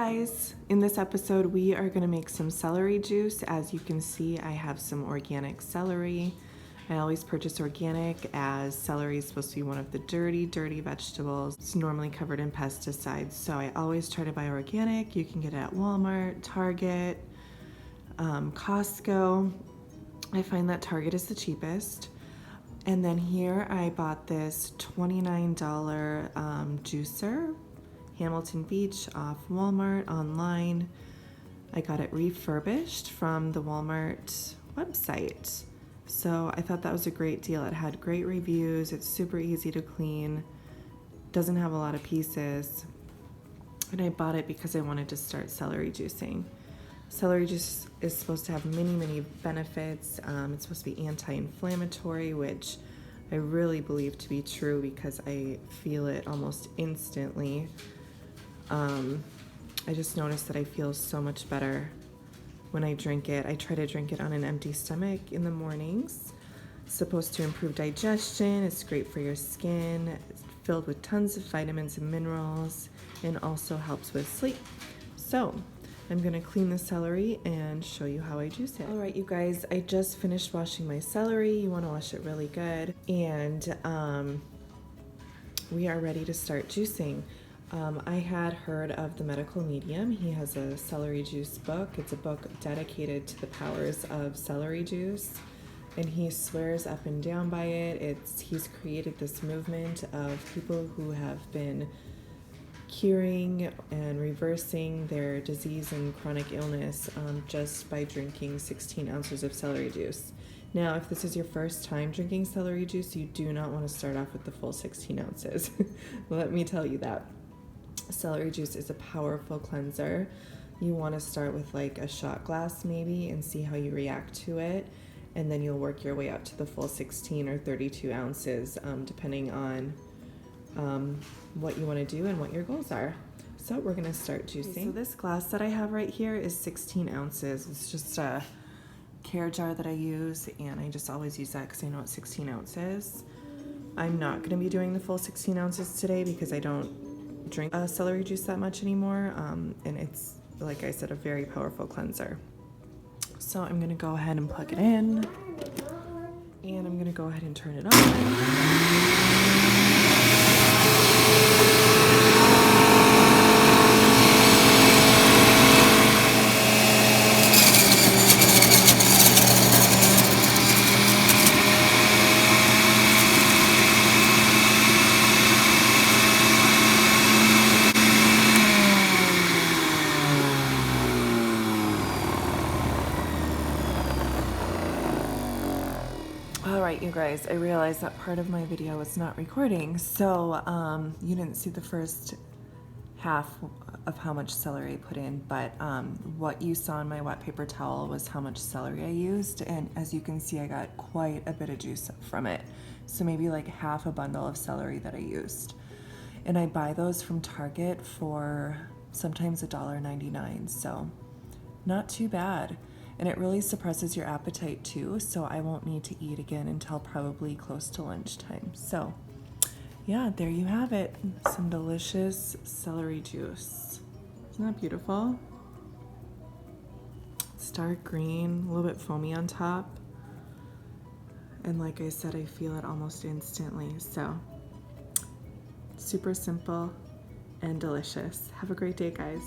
guys, in this episode we are going to make some celery juice. As you can see, I have some organic celery. I always purchase organic as celery is supposed to be one of the dirty vegetables. It's normally covered in pesticides, so I always try to buy organic. You can get it at Walmart, Target, Costco. I find that Target is the cheapest. And then here I bought this $29 juicer, Hamilton Beach, off Walmart online. I got it refurbished from the Walmart website. So I thought that was a great deal. It had great reviews. It's super easy to clean. Doesn't have a lot of pieces. And I bought it because I wanted to start celery juicing. Celery juice is supposed to have many benefits. It's supposed to be anti-inflammatory, which I really believe to be true because I feel it almost instantly. I just noticed that I feel so much better when I drink it. I try to drink it on an empty stomach in the mornings. It's supposed to improve digestion. It's great for your skin. It's filled with tons of vitamins and minerals and also helps with sleep. So I'm gonna clean the celery and show you how I juice it. All right, you guys, I just finished washing my celery. You wanna wash it really good. And we are ready to start juicing. I had heard of the medical medium. He has a celery juice book. It's a book dedicated to the powers of celery juice. And he swears up and down by it. He's created this movement of people who have been curing and reversing their disease and chronic illness just by drinking 16 ounces of celery juice. Now, if this is your first time drinking celery juice, you do not want to start off with the full 16 ounces. Let me tell you that. Celery juice is a powerful cleanser. You want to start with like a shot glass maybe and see how you react to it. And then you'll work your way up to the full 16 or 32 ounces depending on what you want to do and what your goals are. So we're going to start juicing. Okay, so this glass that I have right here is 16 ounces. It's just a care jar that I use, and I just always use that because I know it's 16 ounces. I'm not going to be doing the full 16 ounces today because I don't drink celery juice that much anymore, and it's, like I said, a very powerful cleanser. So I'm going to go ahead and plug it in, and I'm going to go ahead and turn it on. Alright, you guys, I realized that part of my video was not recording, so you didn't see the first half of how much celery I put in, but what you saw in my wet paper towel was how much celery I used, and as you can see, I got quite a bit of juice from it. So maybe like half a bundle of celery that I used. And I buy those from Target for sometimes $1.99, so not too bad. And it really suppresses your appetite too, so I won't need to eat again until probably close to lunchtime. So yeah, there you have it. Some delicious celery juice. Isn't that beautiful? It's dark green, a little bit foamy on top. And like I said, I feel it almost instantly. So super simple and delicious. Have a great day, guys.